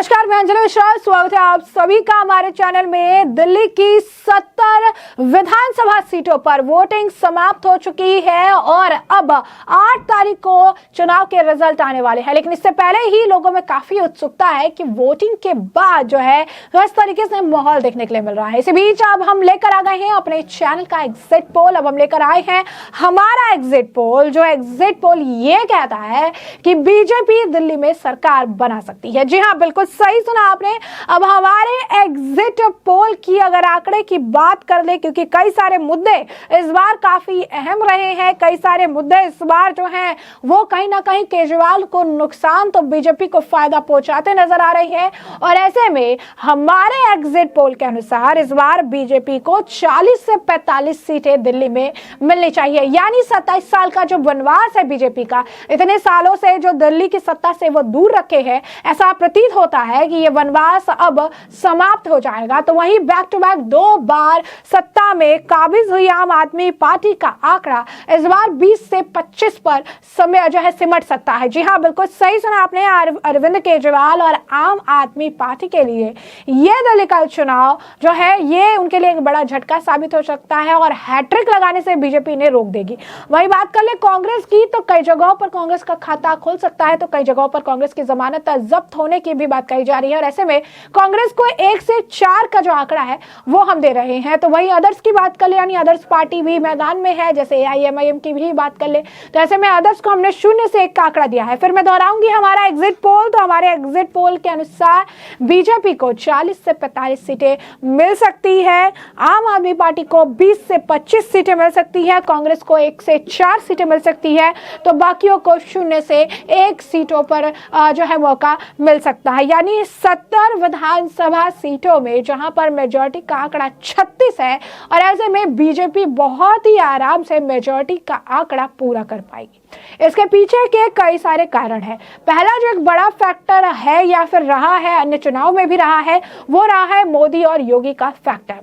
नमस्कार, मैं अंजलि मिश्रा। स्वागत है आप सभी का हमारे चैनल में। दिल्ली की 70 विधानसभा सीटों पर वोटिंग समाप्त हो चुकी है और अब 8 तारीख को चुनाव के रिजल्ट आने वाले हैं। लेकिन इससे पहले ही लोगों में काफी उत्सुकता है कि वोटिंग के बाद जो है किस तरीके से माहौल देखने के लिए मिल रहा है। इसी बीच अब हम लेकर आ गए हैं अपने चैनल का एग्जिट पोल। अब हम लेकर आए हैं हमारा एग्जिट पोल। जो एग्जिट पोल ये कहता है कि बीजेपी दिल्ली में सरकार बना सकती है। जी हाँ, बिल्कुल सही सुना आपने। अब हमारे एग्जिट पोल की अगर आंकड़े की बात कर ले, क्योंकि कई सारे मुद्दे इस बार काफी अहम रहे हैं, कई सारे मुद्दे इस बार जो हैं वो कहीं ना कहीं केजरीवाल को नुकसान तो बीजेपी को फायदा पहुंचाते नजर आ रहे हैं। और ऐसे में हमारे एग्जिट पोल के अनुसार इस बार बीजेपी को 40 से 45 सीटें दिल्ली में मिलनी चाहिए। यानी 27 साल का जो वनवास है बीजेपी का, इतने सालों से जो दिल्ली की सत्ता से वो दूर रखे हैं, ऐसा प्रतीत होता है कि ये वनवास अब समाप्त हो जाएगा। तो वहीं बैक टू बैक 2 बार सत्ता में काबिज हुई आम आदमी पार्टी का आंकड़ा इस बार 20 से 25 पर समय जो है सिमट सकता है। जी हाँ, बिल्कुल सही सुना आपने। अरविंद केजरीवाल और आम आदमी पार्टी के लिए ये दिल्ली का चुनाव जो है ये उनके लिए एक बड़ा झटका साबित हो सकता है और हैट्रिक लगाने से बीजेपी ने रोक देगी। वही बात कर ले कांग्रेस की, तो कई जगहों पर कांग्रेस का खाता खुल सकता है, तो कई जगहों पर कांग्रेस की जमानत जब्त होने की भी बात कही जा रही है। और ऐसे में कांग्रेस को 1 से 4 का जो आंकड़ा है वो हम दे रहे हैं। तो वही अदर्स की बात कर ले, यानी अदर्स पार्टी भी मैदान में है, जैसे AIMIM की भी बात कर ले, तो ऐसे में अदर्स को हमने 0 से 1 का आंकड़ा दिया है। फिर मैं दोहराऊंगी हमारा एग्जिट पोल। तो हमारे एग्जिट पोल के अनुसार बीजेपी को 40 से 45 सीटें मिल सकती है, आम आदमी पार्टी को 20 से 25 सीटें मिल सकती है, कांग्रेस को 1 से 4 सीटें मिल सकती है, तो बाकियों को 0 से 1 सीटों पर जो है मौका मिल सकता है। यानी 70 विधानसभा सीटों में जहां पर मेजॉरिटी का आंकड़ा 36 है, और ऐसे में बीजेपी बहुत ही आराम से मेजॉरिटी का आंकड़ा पूरा कर पाएगी। इसके पीछे के कई सारे कारण हैं। पहला जो एक बड़ा फैक्टर है या फिर रहा है, अन्य चुनाव में भी रहा है, वो रहा है मोदी और योगी का फैक्टर।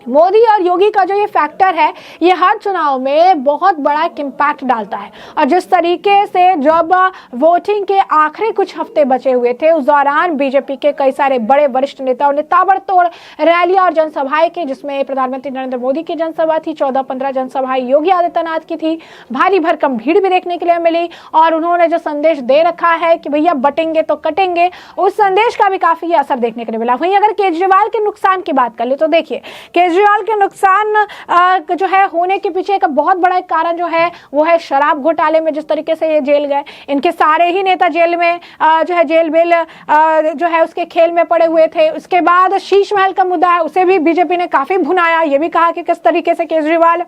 मोदी और योगी का जो ये फैक्टर है ये हर चुनाव में बहुत बड़ा एक इम्पैक्ट डालता है। और जिस तरीके से जब वोटिंग के आखिरी कुछ हफ्ते बचे हुए थे, उस दौरान बीजेपी के कई सारे बड़े वरिष्ठ नेताओं ने ताबड़तोड़ रैलियां और जनसभाएं की, जिसमें प्रधानमंत्री नरेंद्र मोदी की जनसभा थी, 14-15 जनसभाएं योगी आदित्यनाथ की थी। भारी भरकम भीड़ भी देखने के लिए मिली और उन्होंने जो संदेश दे रखा है कि भैया बटेंगे तो कटेंगे, उस संदेश का भी काफी असर देखने के लिए मिला। वहीं अगर केजरीवाल के नुकसान की बात कर ले, तो देखिए केजरीवाल के नुकसान जो है होने के पीछे एक बहुत बड़ा कारण जो है वो है शराब घोटाले में जिस तरीके से ये जेल गए। इनके सारे ही नेता जेल में जो है जेल बेल जो है उसके खेल में पड़े हुए थे। उसके बाद शीश महल का मुद्दा है, उसे भी बीजेपी ने काफी भुनाया। ये भी कहा कि किस तरीके से केजरीवाल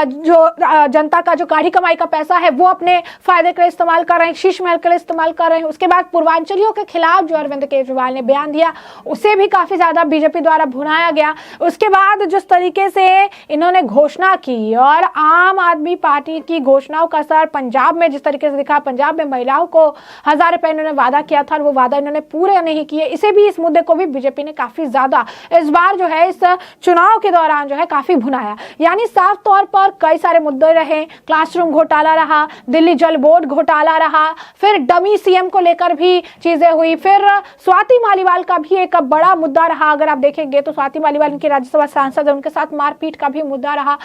जो जनता का जो गाढ़ी कमाई का पैसा है वो अपने फायदे के लिए इस्तेमाल कर रहे हैं, शीश महल के लिए इस्तेमाल कर रहे हैं। उसके बाद पूर्वांचलियों के खिलाफ जो अरविंद केजरीवाल ने बयान दिया, उसे भी काफी ज्यादा बीजेपी द्वारा भुनाया गया। उसके बाद जिस तरीके से इन्होंने घोषणा की और आम आदमी पार्टी की घोषणाओं का असर पंजाब में जिस तरीके से दिखा, पंजाब में महिलाओं को 1000 रुपए इन्होंने वादा किया था और वो वादा इन्होंने पूरे नहीं किए, इसे भी, इस मुद्दे को भी बीजेपी ने काफी ज्यादा इस बार जो है इस चुनाव के दौरान जो है काफी भुनाया। यानी साफ तौर पर कई सारे मुद्दे रहे, क्लासरूम घोटाला रहा, दिल्ली जल बोर्ड घोटाला रहा, फिर डमी सीएम को लेकर भी चीजें हुई, फिर स्वाति मालीवाल का भी एक बड़ा मुद्दा रहा। अगर आप देखेंगे तो स्वाति मालीवाल उनके राज्यसभा सांसद है, उनके साथ मारपीट का भी मुद्दा रहा,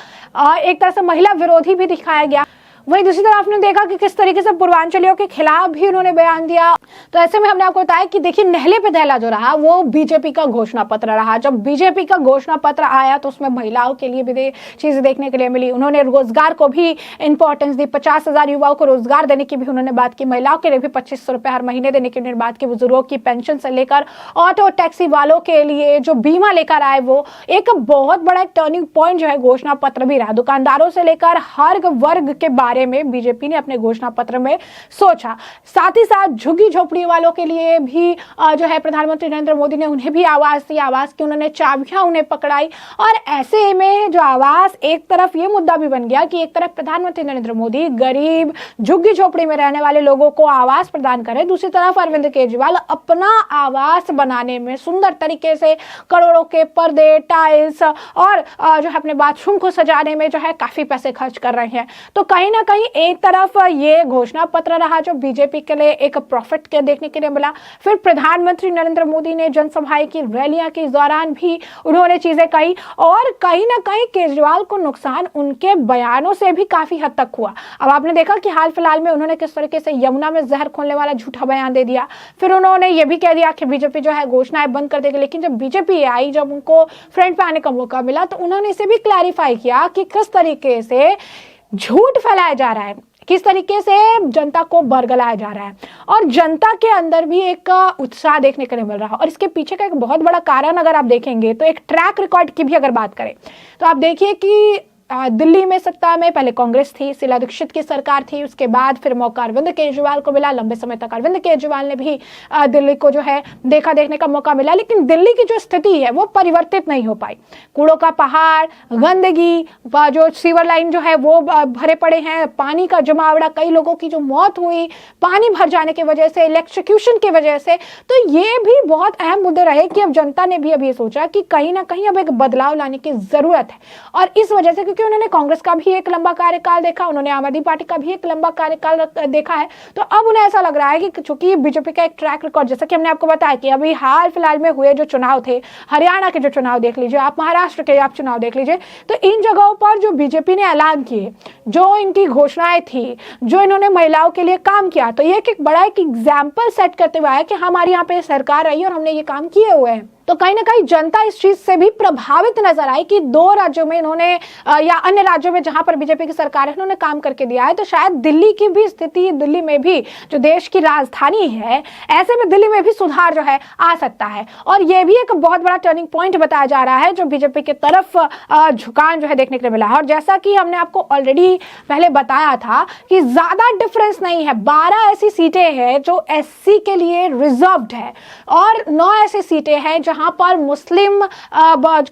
एक तरह से महिला विरोधी भी दिखाया गया। वहीं दूसरी तरफ आपने देखा कि किस तरीके से पूर्वांचलियों के खिलाफ भी उन्होंने बयान दिया। तो ऐसे में हमने आपको बताया कि देखिए नहले पे दहला जो रहा वो बीजेपी का घोषणा पत्र रहा। जब बीजेपी का घोषणा पत्र आया तो उसमें महिलाओं के लिए भी चीजें देखने के लिए मिली। उन्होंने रोजगार को भी इंपॉर्टेंस दी, 50,000 युवाओं को रोजगार देने की भी उन्होंने बात की, महिलाओं के लिए भी 2500 रुपए हर महीने देने की उन्होंने बात की, बुजुर्गों की पेंशन से लेकर ऑटो टैक्सी वालों के लिए जो बीमा लेकर आए, वो एक बहुत बड़ा टर्निंग पॉइंट जो है घोषणा पत्र भी रहा। दुकानदारों से लेकर हर वर्ग के बारे में बीजेपी ने अपने घोषणा पत्र में सोचा। साथ ही साथ झुग्गी झोपड़ी वालों के लिए भी जो है प्रधानमंत्री नरेंद्र मोदी ने उन्हें भी आवास दी, आवास की उन्होंने चाबियां उन्हें पकड़ाई। और ऐसे में जो आवास, एक तरफ ये मुद्दा भी बन गया कि एक तरफ प्रधानमंत्री नरेंद्र मोदी गरीब झुग्गी झोपड़ी में रहने वाले लोगों को आवास प्रदान करें, दूसरी तरफ अरविंद केजरीवाल अपना आवास बनाने में सुंदर तरीके से करोड़ों के पर्दे, टाइल्स और जो है अपने बाथरूम को सजाने में जो है काफी पैसे खर्च कर रहे हैं। तो कहीं ना कहीं एक तरफ ये घोषणा पत्र रहा जो बीजेपी के लिए एक प्रॉफिट के देखने के लिए मिला, फिर प्रधानमंत्री नरेंद्र मोदी ने जनसभाएं की, रैलियां की, इस दौरान भी उन्होंने चीजें कही और कहीं ना कहीं केजरीवाल को नुकसान उनके बयानों से भी काफी हद तक हुआ। अब आपने देखा कि हाल फिलहाल में उन्होंने किस तरीके से यमुना में जहर खोलने वाला झूठा बयान दे दिया, फिर उन्होंने ये भी कह दिया कि बीजेपी जो है घोषणाएं बंद कर देगी। लेकिन जब बीजेपी आई, जब उनको फ्रंट पे आने का मौका मिला, तो उन्होंने इसे भी क्लैरिफाई किया कि किस तरीके से झूठ फैलाया जा रहा है, किस तरीके से जनता को बरगलाया जा रहा है और जनता के अंदर भी एक उत्साह देखने को मिल रहा है। और इसके पीछे का एक बहुत बड़ा कारण अगर आप देखेंगे तो एक ट्रैक रिकॉर्ड की भी अगर बात करें तो आप देखिए कि दिल्ली में सत्ता में पहले कांग्रेस थी, शीला दीक्षित की सरकार थी, उसके बाद फिर मौका अरविंद केजरीवाल को मिला। लंबे समय तक अरविंद केजरीवाल ने भी दिल्ली को जो है देखने का मौका मिला, लेकिन दिल्ली की जो स्थिति है वो परिवर्तित नहीं हो पाई। कूड़ों का पहाड़, गंदगी, जो सीवर लाइन जो है वो भरे पड़े हैं, पानी का जमावड़ा, कई लोगों की जो मौत हुई पानी भर जाने की वजह से, इलेक्ट्रिक्यूशन की वजह से, तो ये भी बहुत अहम मुद्दे रहे कि अब जनता ने भी अब ये सोचा कि कहीं ना कहीं अब एक बदलाव लाने की जरूरत है। और इस वजह से क्योंकि उन्होंने कांग्रेस का भी एक लंबा कार्यकाल देखा, उन्होंने आम आदमी पार्टी का भी एक लंबा कार्यकाल देखा है, तो अब उन्हें ऐसा लग रहा है कि चूंकि बीजेपी का एक ट्रैक रिकॉर्ड, जैसा कि हमने आपको बताया कि अभी हाल फिलहाल में हुए जो चुनाव थे, हरियाणा के जो चुनाव देख लीजिए आप, महाराष्ट्र के आप चुनाव देख लीजिए, तो इन जगहों पर जो बीजेपी ने ऐलान किए, जो इनकी घोषणाएं थी, जो इन्होंने महिलाओं के लिए काम किया, तो ये एक बड़ा एक एग्जाम्पल सेट करते हुए आया कि हमारे यहाँ पे सरकार रही और हमने ये काम किए हुए हैं। तो कहीं ना कहीं जनता इस चीज से भी प्रभावित नजर आई कि दो राज्यों में इन्होंने या अन्य राज्यों में जहां पर बीजेपी की सरकार है उन्होंने काम करके दिया है, तो शायद दिल्ली की भी स्थिति, दिल्ली में भी जो देश की राजधानी है, ऐसे में दिल्ली में भी सुधार जो है आ सकता है। और ये भी एक बहुत बड़ा टर्निंग पॉइंट बताया जा रहा है जो बीजेपी की तरफ झुकान जो है देखने के लिए मिला है। और जैसा कि हमने आपको ऑलरेडी पहले बताया था कि ज्यादा डिफरेंस नहीं है, 12 ऐसी सीटें हैं जो एससी के लिए रिजर्व्ड है और 9 ऐसी सीटें हैं जहां पर मुस्लिम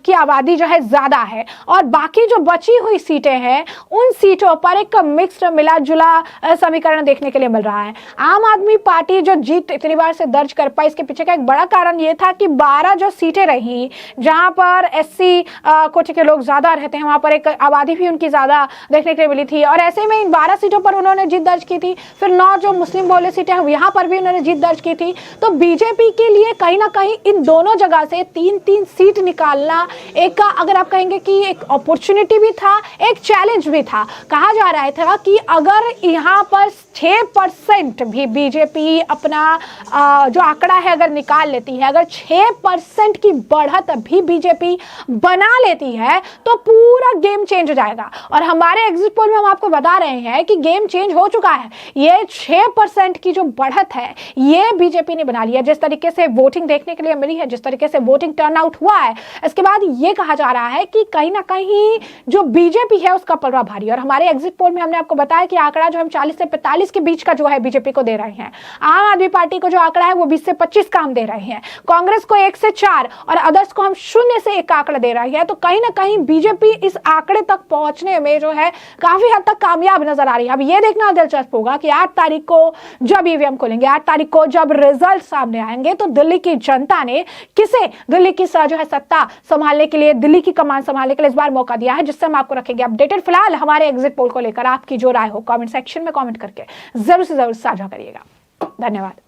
की आबादी जो है ज्यादा है, और बाकी जो बची हुई सीटें हैं उन सीटों पर एक मिक्स्ड मिला जुला समीकरण देखने के लिए मिल रहा है। आम आदमी पार्टी जो जीत इतनी बार से दर्ज कर पाई, इसके पीछे का एक बड़ा कारण यह था कि 12 जो सीटें रही जहां पर एससी कोटे के लोग ज्यादा रहते हैं, वहां पर एक आबादी भी उनकी ज्यादा देखने के लिए मिली थी, और ऐसे में इन 12 सीटों पर उन्होंने जीत दर्ज की थी। फिर 9 जो मुस्लिम बहुल्य सीटें हैं यहां पर भी उन्होंने जीत दर्ज की थी। तो बीजेपी के लिए कहीं ना कहीं इन दोनों जगह से 3-3 सीट निकालना एक, अगर आप कहेंगे कि एक अपॉर्चुनिटी भी था, एक चैलेंज भी था। कहा जा रहा था कि अगर यहां पर 6% भी बीजेपी अपना जो आंकड़ा है अगर निकाल लेती है, अगर 6% की बढ़त भी बीजेपी बना लेती है तो पूरा गेम चेंज हो जाएगा। और हमारे एग्जिट पोल में हम आपको बता रहे हैं कि गेम चेंज हो चुका है। ये 6% की जो बढ़त है ये बीजेपी ने बना लिया। जिस तरीके से वोटिंग देखने के लिए मिली है, जिस तरीके से वोटिंग टर्नआउट हुआ है, इसके बाद ये कहा जा रहा है कि कहीं ना कहीं जो बीजेपी है उसका पलड़ा भारी। और हमारे एग्जिट पोल में हमने आपको बताया कि आंकड़ा जो हम 40 से 45 के बीच का जो है बीजेपी को दे रहे हैं। आम आदमी पार्टी को जो आंकड़ा है वो 20 से 25 का हम दे रहे हैं, कांग्रेस को 1 से 4 और अदर्स को हम 0 से 1 का आंकड़ा दे रहे हैं। तो कहीं ना कहीं बीजेपी इस आंकड़े तक पहुंचने में जो है काफी हद तक कामयाब नजर आ रही है। अब ये देखना दिलचस्प होगा कि 8 तारीख को जब ईवीएम खोलेंगे, 8 तारीख को जब रिजल्ट सामने आएंगे, तो दिल्ली की जनता ने किसे दिल्ली की जो है सत्ता संभालने के लिए, दिल्ली की कमान संभालने के लिए इस बार मौका दिया है, जिससे हम आपको रखेंगे अपडेटेड। फिलहाल हमारे एग्जिट पोल को लेकर आपकी जो राय हो कमेंट सेक्शन में कमेंट करके जरूर से जरूर साझा करिएगा। धन्यवाद।